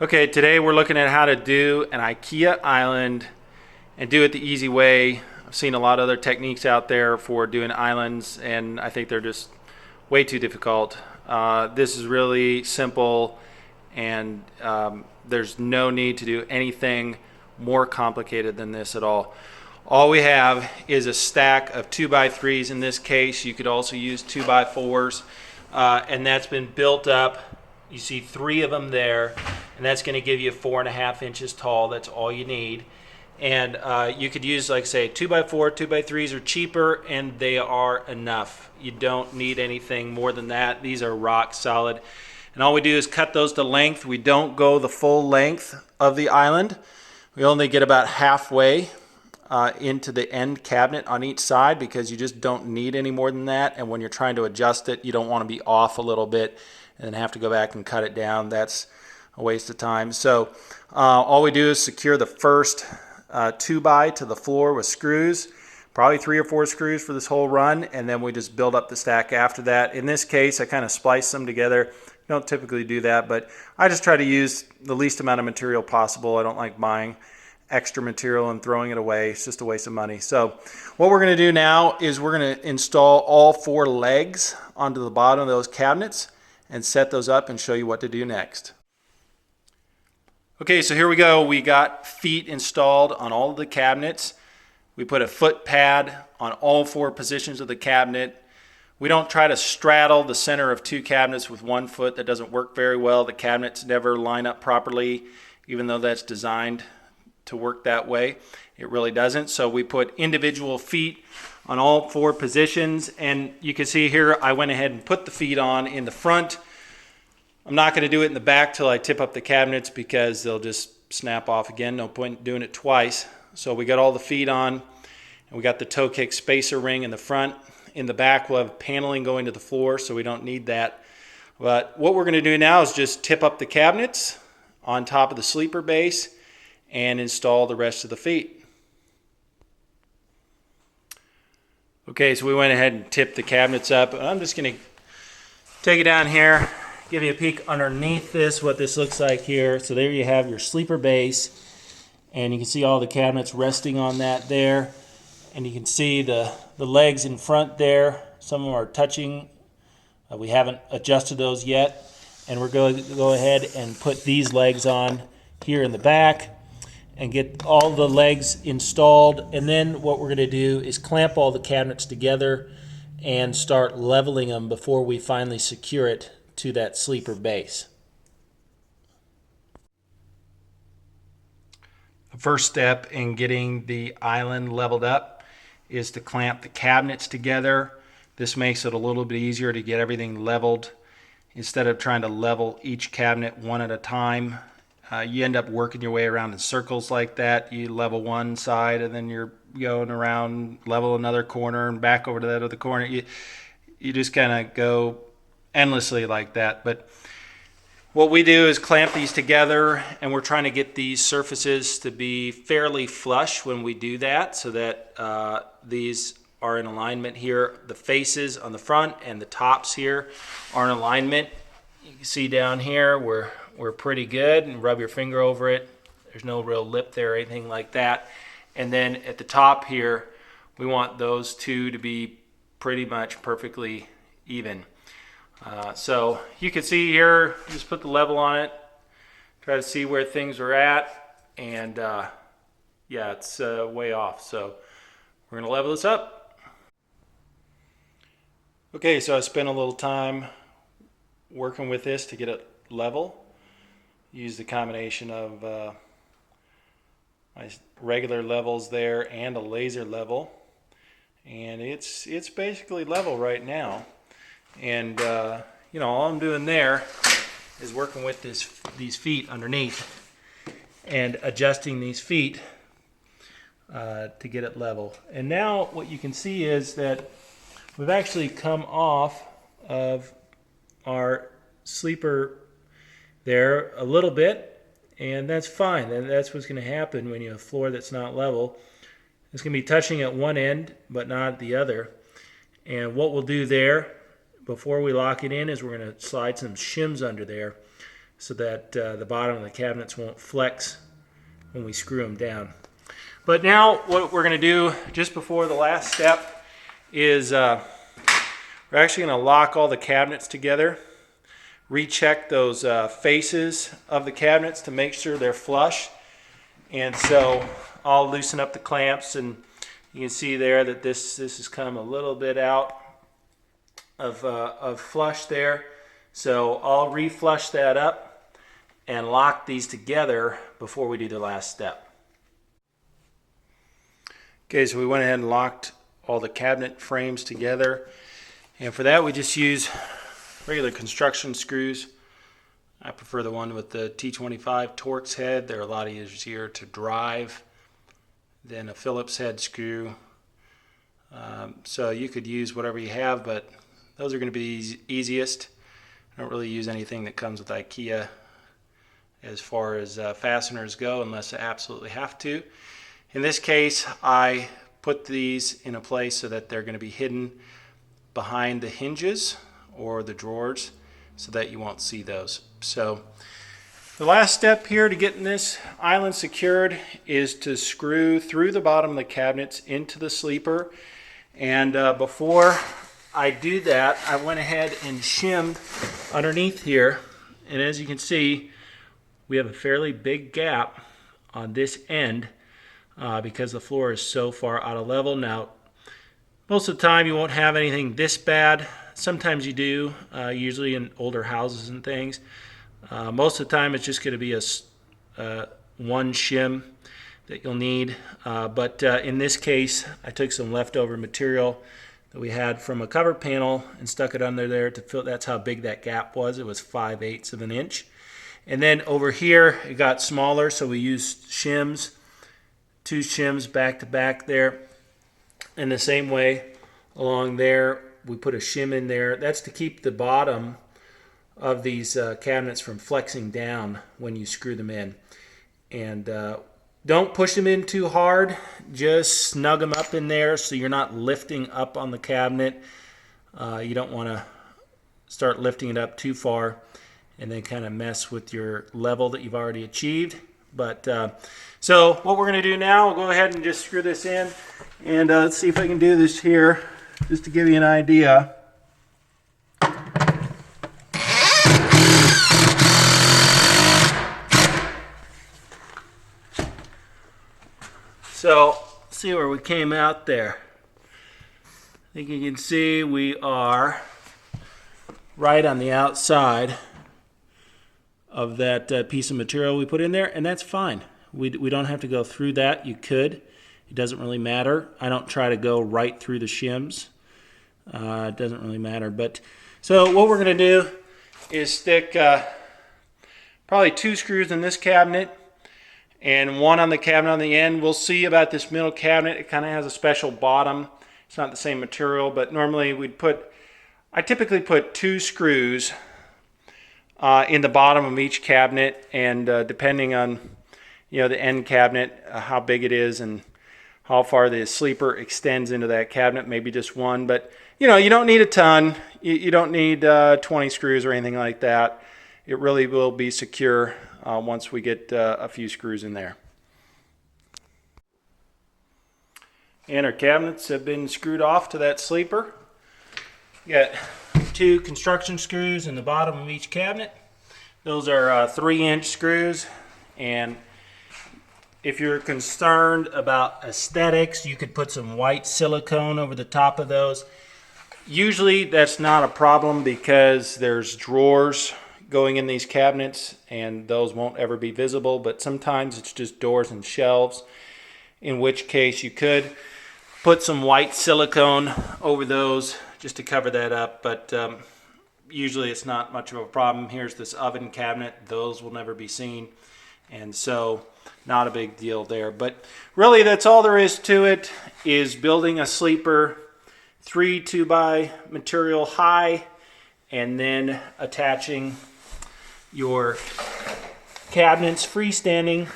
Okay, today we're looking at how to do an IKEA island and do it the easy way. I've seen a lot of other techniques out there for doing islands, and I think they're just way too difficult. This is really simple, and there's no need to do anything more complicated than this at all. All we have is a stack of 2x3s. In this case, you could also use 2x4s, and that's been built up. You see 3 of them there, and that's going to give you 4.5 inches tall. That's all you need. And you could use, like say, 2x4, 2x3s are cheaper, and they are enough. You don't need anything more than that. These are rock solid. And all we do is cut those to length. We don't go the full length of the island. We only get about halfway into the end cabinet on each side, because you just don't need any more than that. And when you're trying to adjust it, you don't want to be off a little bit and then have to go back and cut it down. That's a waste of time. So all we do is secure the first 2x to the floor with screws, probably 3 or 4 screws for this whole run, and then we just build up the stack after that. In this case, I kind of splice them together. You don't typically do that, but I just try to use the least amount of material possible. I don't like buying extra material and throwing it away. It's just a waste of money. So what we're going to do now is we're going to install all 4 legs onto the bottom of those cabinets and set those up and show you what to do next. Okay, so here we go. We got feet installed on all of the cabinets. We put a foot pad on all 4 positions of the cabinet. We don't try to straddle the center of 2 cabinets with 1 foot. That doesn't work very well. The cabinets never line up properly, even though that's designed to work that way. It really doesn't. So we put individual feet on all 4 positions, and you can see here I went ahead and put the feet on in the front. I'm not going to do it in the back till I tip up the cabinets, because they'll just snap off again. No point in doing it twice. So we got all the feet on, and we got the toe kick spacer ring in the front. In the back we'll have paneling going to the floor, so we don't need that. But what we're going to do now is just tip up the cabinets on top of the sleeper base and install the rest of the feet. Okay, so we went ahead and tipped the cabinets up. I'm just going to take it down here, give you a peek underneath this, what this looks like here. So there you have your sleeper base, and you can see all the cabinets resting on that there. And you can see the legs in front there. Some of them are touching. We haven't adjusted those yet. And we're going to go ahead and put these legs on here in the back and get all the legs installed. And then what we're going to do is clamp all the cabinets together and start leveling them before we finally secure it to that sleeper base. The first step in getting the island leveled up is to clamp the cabinets together. This makes it a little bit easier to get everything leveled. Instead of trying to level each cabinet one at a time, you end up working your way around in circles like that. You level one side, and then you're going around, level another corner, and back over to that other corner. You just kind of go endlessly like that. But what we do is clamp these together, and we're trying to get these surfaces to be fairly flush when we do that, so that these are in alignment here. The faces on the front and the tops here are in alignment. You can see down here we're pretty good, and rub your finger over it. There's no real lip there or anything like that. And then at the top here, we want those 2 to be pretty much perfectly even. So you can see here, just put the level on it, try to see where things are at, and yeah, it's way off. So we're going to level this up. Okay, so I spent a little time working with this to get it level. Use the combination of my regular levels there and a laser level, and it's basically level right now. And you know, all I'm doing there is working with these feet underneath and adjusting these feet to get it level. And now what you can see is that we've actually come off of our sleeper there a little bit, and that's fine. And that's what's going to happen when you have a floor that's not level. It's going to be touching at one end but not at the other. And what we'll do there before we lock it in is we're going to slide some shims under there so that the bottom of the cabinets won't flex when we screw them down. But now what we're going to do just before the last step is we're actually going to lock all the cabinets together, recheck those faces of the cabinets to make sure they're flush. And so I'll loosen up the clamps, and you can see there that this has come a little bit out of flush there. So I'll reflush that up and lock these together before we do the last step. Okay, so we went ahead and locked all the cabinet frames together. And for that we just use regular construction screws. I prefer the one with the T25 Torx head. They're a lot easier to drive than a Phillips head screw. So you could use whatever you have, but those are going to be easiest. I don't really use anything that comes with Ikea as far as fasteners go unless I absolutely have to. In this case, I put these in a place so that they're going to be hidden behind the hinges or the drawers so that you won't see those. So the last step here to getting this island secured is to screw through the bottom of the cabinets into the sleeper. And before I do that, I went ahead and shimmed underneath here. And as you can see, we have a fairly big gap on this end because the floor is so far out of level. Now, most of the time you won't have anything this bad. Sometimes you do, usually in older houses and things. Most of the time it's just going to be a one shim that you'll need. But in this case, I took some leftover material that we had from a cover panel and stuck it under there to fill. That's how big that gap was. It was 5/8 of an inch. And then over here it got smaller, so we used shims, 2 shims back to back there. And the same way along there, we put a shim in there. That's to keep the bottom of these cabinets from flexing down when you screw them in. And don't push them in too hard. Just snug them up in there so you're not lifting up on the cabinet. You don't want to start lifting it up too far and then kind of mess with your level that you've already achieved. But so what we're going to do now, we'll go ahead and just screw this in. And let's see if I can do this here just to give you an idea. So, see where we came out there. I think you can see we are right on the outside of that piece of material we put in there, and that's fine. We don't have to go through that. You could. It doesn't really matter. I don't try to go right through the shims. It doesn't really matter. But so what we're going to do is stick probably 2 screws in this cabinet and 1 on the cabinet on the end. We'll see about this middle cabinet. It kind of has a special bottom. It's not the same material, but normally I typically put 2 screws in the bottom of each cabinet, and depending on the end cabinet, how big it is and how far the sleeper extends into that cabinet, maybe just 1. But you don't need a ton. You don't need 20 screws or anything like that. It really will be secure once we get a few screws in there. And our cabinets have been screwed off to that sleeper. You got 2 construction screws in the bottom of each cabinet. Those are 3-inch screws, and if you're concerned about aesthetics, you could put some white silicone over the top of those. Usually that's not a problem because there's drawers going in these cabinets and those won't ever be visible, but sometimes it's just doors and shelves, in which case you could put some white silicone over those just to cover that up, but usually it's not much of a problem. Here's this oven cabinet. Those will never be seen, and so not a big deal there. But really that's all there is to it, is building a sleeper 3 2x material high and then attaching your cabinets freestanding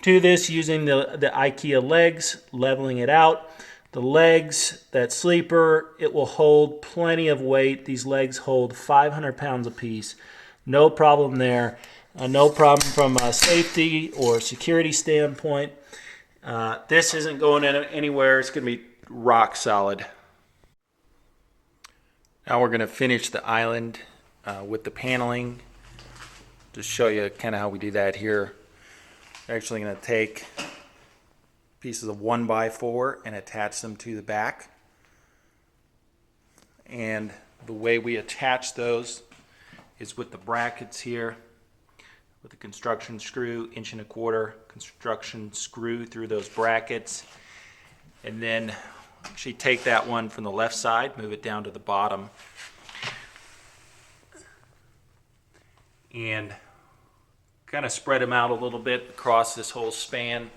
to this using the Ikea legs, leveling it out. The legs, that sleeper, it will hold plenty of weight. These legs hold 500 pounds apiece. No problem there. No problem from a safety or security standpoint. This isn't going anywhere. It's going to be rock solid. Now we're going to finish the island with the paneling. Just show you kind of how we do that here. We're actually going to take pieces of 1x4 and attach them to the back. And the way we attach those is with the brackets here, with the construction screw, 1.25" construction screw through those brackets. And then actually take that one from the left side, move it down to the bottom, and kind of spread them out a little bit across this whole span.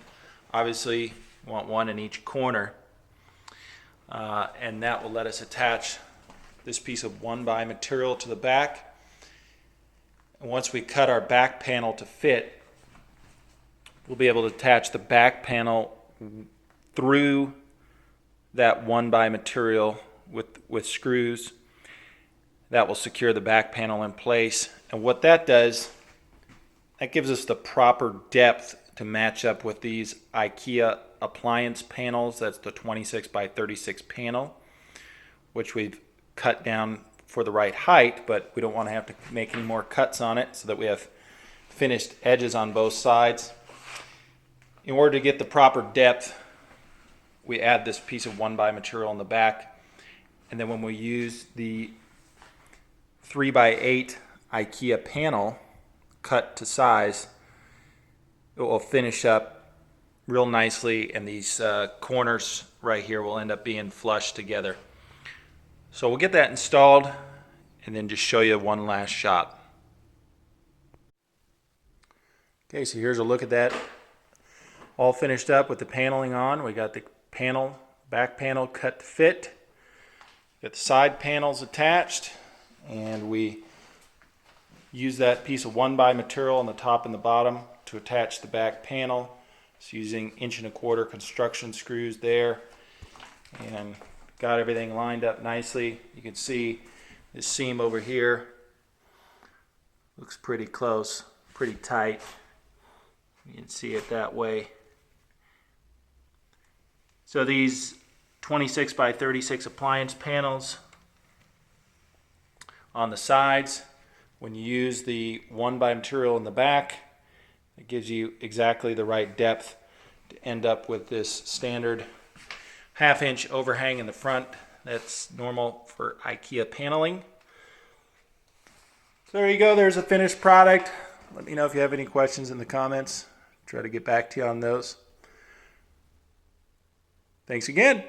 Obviously, you want one in each corner, and that will let us attach this piece of 1x material to the back. And once we cut our back panel to fit, we'll be able to attach the back panel through that 1x material with screws. That will secure the back panel in place. And what that does, that gives us the proper depth to match up with these Ikea appliance panels. That's the 26x36 panel, which we've cut down for the right height, but we don't want to have to make any more cuts on it, so that we have finished edges on both sides. In order to get the proper depth, we add this piece of 1x material on the back, and then when we use the 3x8 Ikea panel cut to size, it will finish up real nicely, and these corners right here will end up being flush together. So we'll get that installed and then just show you one last shot. Okay, so here's a look at that. All finished up with the paneling on. We got the panel, back panel cut to fit. Got the side panels attached, and we use that piece of 1x material on the top and the bottom to attach the back panel. It's using 1.25" construction screws there, and got everything lined up nicely. You can see this seam over here looks pretty close, pretty tight. You can see it that way. So these 26x36 appliance panels on the sides, when you use the 1x material in the back, it gives you exactly the right depth to end up with this standard 1/2" overhang in the front. That's normal for Ikea paneling. So there you go, there's a finished product. Let me know if you have any questions in the comments. Try to get back to you on those. Thanks again.